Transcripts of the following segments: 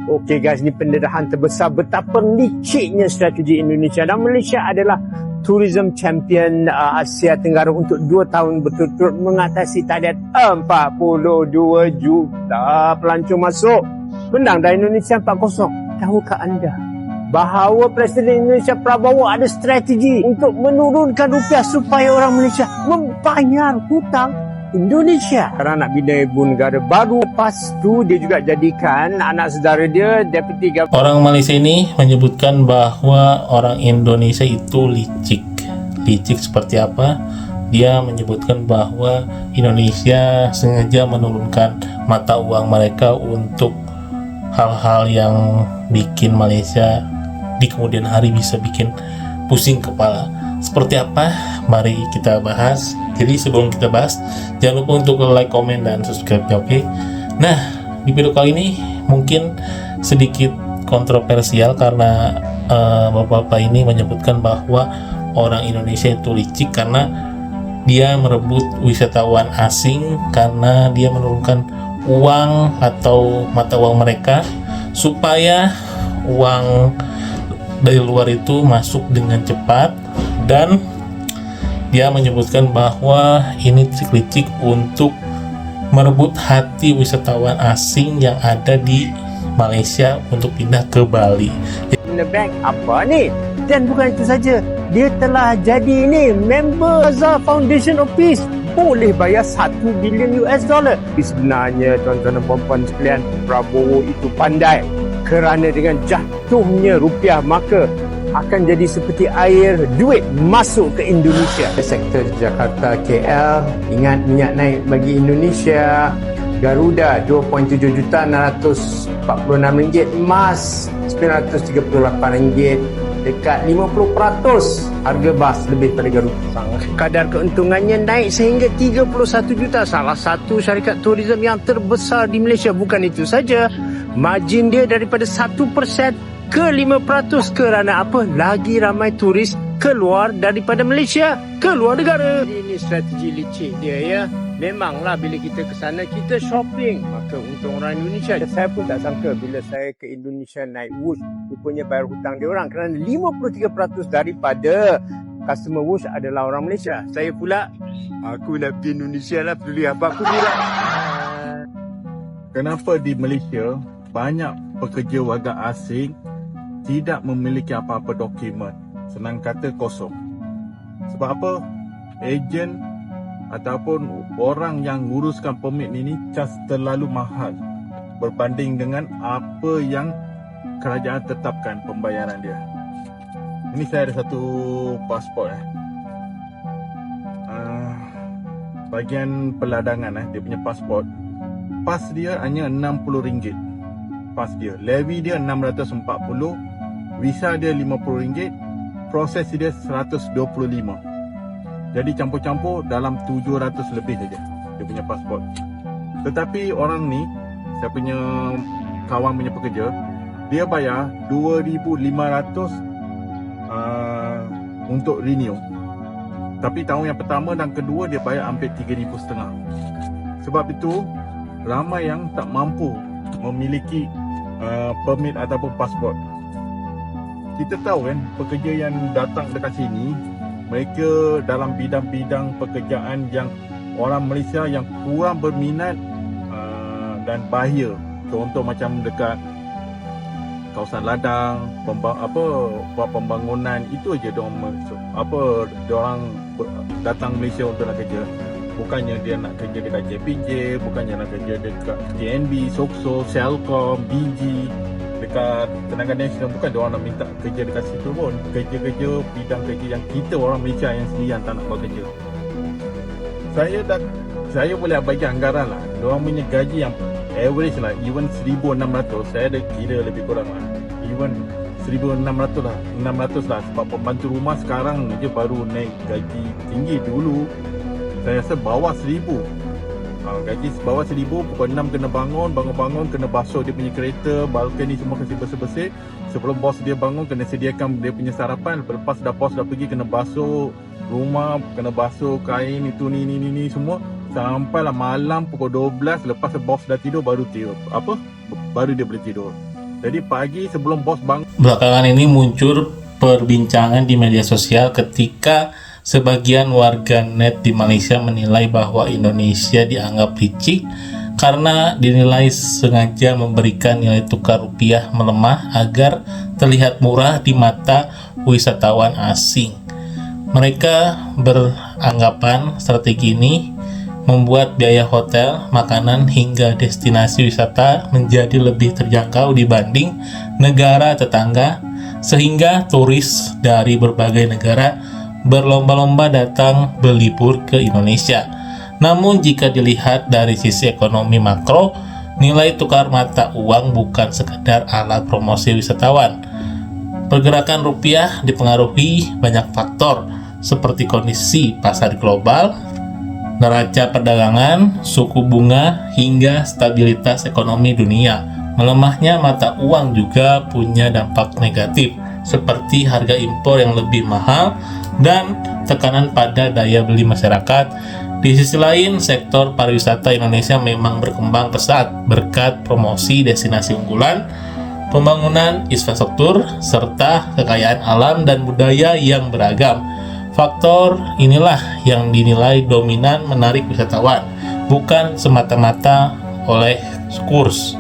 Okey guys, ni pendarahan terbesar betapa liciknya strategi Indonesia, dan Malaysia adalah tourism champion Asia Tenggara untuk 2 tahun berturut-turut mengatasi target 42 juta pelancong masuk. Menang dari Indonesia 4-0. Tahukah anda bahawa Presiden Indonesia Prabowo ada strategi untuk menurunkan rupiah supaya orang Malaysia membayar hutang Indonesia? Sekarang nak bina ibu negara baru. Lepas tu dia juga jadikan anak saudara dia Deputy Governor. Orang Malaysia ini menyebutkan bahwa orang Indonesia itu licik. Licik seperti apa? Dia menyebutkan bahwa Indonesia sengaja menurunkan mata uang mereka untuk hal-hal yang bikin Malaysia di kemudian hari bisa bikin pusing kepala. Seperti apa? Mari kita bahas. Jadi sebelum kita bahas, jangan lupa untuk like, komen, dan subscribe, oke? Nah, di video kali ini mungkin sedikit kontroversial karena bapak-bapak ini menyebutkan bahwa orang Indonesia itu licik karena dia merebut wisatawan asing karena dia menurunkan uang atau mata uang mereka supaya uang dari luar itu masuk dengan cepat, dan dia menyebutkan bahwa ini trik licik untuk merebut hati wisatawan asing yang ada di Malaysia untuk pindah ke Bali. In the bank apa ni? Dan bukan itu saja, dia telah jadi ni member Gaza Foundation of Peace. Boleh bayar 1 bilion US dollar. Sebenarnya tuan-tuan dan puan-puan sekalian, Prabowo itu pandai kerana dengan jatuhnya rupiah maka akan jadi seperti air duit masuk ke Indonesia. Sektor Jakarta KL, ingat minyak naik bagi Indonesia. Garuda 2.7 juta 646 ringgit, emas 938 ringgit, dekat 50% harga bas lebih pada Garuda. Kadar keuntungannya naik sehingga 31 juta. Salah satu syarikat tourism yang terbesar di Malaysia. Bukan itu saja, margin dia daripada 1% ke 5% kerana apa? Lagi ramai turis keluar daripada Malaysia, keluar negara. Jadi ini strategi licik dia ya. Memanglah bila kita ke sana kita shopping, maka untuk orang Indonesia. Saya pun tak sangka bila saya ke Indonesia naik Woosh, rupanya bayar hutang dia orang kerana 53% daripada customer Woosh adalah orang Malaysia. Saya pula, aku nak pergi Indonesia lah, peduli apa aku pula. Kenapa di Malaysia banyak pekerja warga asing tidak memiliki apa-apa dokumen? Senang kata kosong. Sebab apa? Ejen ataupun orang yang nguruskan permit ini cas terlalu mahal berbanding dengan apa yang kerajaan tetapkan pembayaran dia. Ini saya ada satu pasport bagian peladangan dia punya pasport. Pas dia hanya RM60. Pas dia, levy dia RM640, visa dia RM50, proses dia RM125. Jadi campur-campur dalam RM700 lebih saja dia punya pasport. Tetapi orang ni, saya punya kawan punya pekerja, dia bayar RM2,500 untuk renew. Tapi tahun yang pertama dan kedua dia bayar hampir RM3,500. Sebab itu ramai yang tak mampu memiliki permit ataupun pasport. Kita tahu kan, pekerja yang datang dekat sini, mereka dalam bidang-bidang pekerjaan yang orang Malaysia yang kurang berminat dan bahaya. Contoh macam dekat kawasan ladang, buat pembangunan, itu aja diorang datang Malaysia untuk nak kerja. Bukannya dia nak kerja dekat JPJ, bukannya nak kerja dekat JNB, Sokso, Selcom, BG, dekat Tenaga Nasional. Bukan dia orang nak minta kerja dekat situ pun. Kerja-kerja, bidang kerja yang kita orang Malaysia yang sendiri yang tak nak buat kerja. Saya boleh bagi anggaran lah. Dia orang punya gaji yang average lah, even 1,600, saya ada kira lebih kurang lah. Even 1,600 lah, 600 lah. Sebab pembantu rumah sekarang je baru naik gaji tinggi. Dulu saya rasa bawah 1,000. Gaji bawah 1,000, pukul 6 kena bangun kena basuh dia punya kereta, balkoni semua kasi bersih-bersih. Sebelum bos dia bangun kena sediakan dia punya sarapan. Lepas bos dah pergi kena basuh rumah, kena basuh kain itu ni semua. Sampailah malam pukul 12, lepas bos dah tidur baru dia boleh tidur. Jadi pagi sebelum bos bangun, Belakangan ini muncul perbincangan di media sosial ketika sebagian warga net di Malaysia menilai bahwa Indonesia dianggap licik karena dinilai sengaja memberikan nilai tukar rupiah melemah agar terlihat murah di mata wisatawan asing. Mereka beranggapan strategi ini membuat biaya hotel, makanan, hingga destinasi wisata menjadi lebih terjangkau dibanding negara tetangga, sehingga turis dari berbagai negara berlomba-lomba datang berlibur ke Indonesia. Namun jika dilihat dari sisi ekonomi makro, nilai tukar mata uang bukan sekedar alat promosi wisatawan. Pergerakan rupiah dipengaruhi banyak faktor seperti kondisi pasar global, neraca perdagangan, suku bunga, hingga stabilitas ekonomi dunia. Melemahnya mata uang juga punya dampak negatif, seperti harga impor yang lebih mahal dan tekanan pada daya beli masyarakat. Di sisi lain, sektor pariwisata Indonesia memang berkembang pesat berkat promosi destinasi unggulan, pembangunan infrastruktur, serta kekayaan alam dan budaya yang beragam. Faktor inilah yang dinilai dominan menarik wisatawan, bukan semata-mata oleh kurs.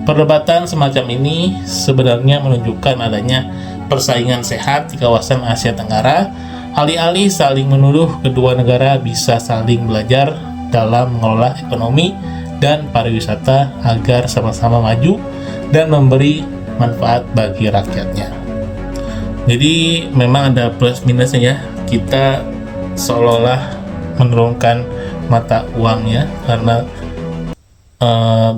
Perdebatan semacam ini sebenarnya menunjukkan adanya persaingan sehat di kawasan Asia Tenggara, alih-alih saling menuduh. Kedua negara bisa saling belajar dalam mengelola ekonomi dan pariwisata agar sama-sama maju dan memberi manfaat bagi rakyatnya. Jadi memang ada plus minusnya ya. Kita seolah-olah menurunkan mata uangnya karena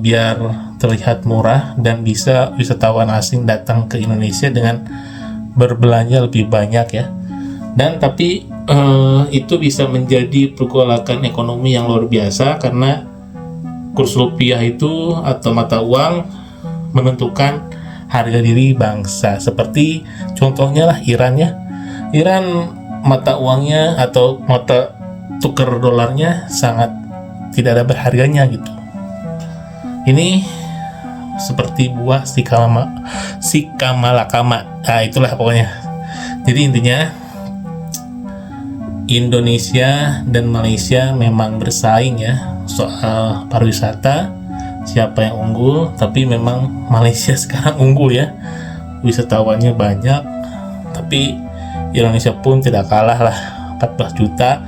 biar terlihat murah dan bisa wisatawan asing datang ke Indonesia dengan berbelanja lebih banyak ya. Dan tapi itu bisa menjadi pergolakan ekonomi yang luar biasa karena kurs rupiah itu atau mata uang menentukan harga diri bangsa. Seperti contohnya lah Iran ya. Iran mata uangnya atau mata tukar dolarnya sangat tidak ada berharganya gitu. Ini seperti buah sikamalakama. Nah, itulah pokoknya. Jadi intinya Indonesia dan Malaysia memang bersaing ya soal pariwisata, siapa yang unggul. Tapi memang Malaysia sekarang unggul ya, wisatawannya banyak. Tapi Indonesia pun tidak kalah lah, 14 juta.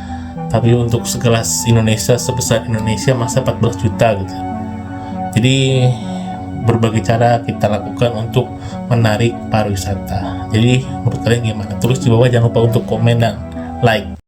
Tapi untuk sekelas Indonesia sebesar Indonesia masa 14 juta gitu. Jadi berbagai cara kita lakukan untuk menarik pariwisata. Jadi menurut kalian gimana? Tulis di bawah, jangan lupa untuk komen dan like.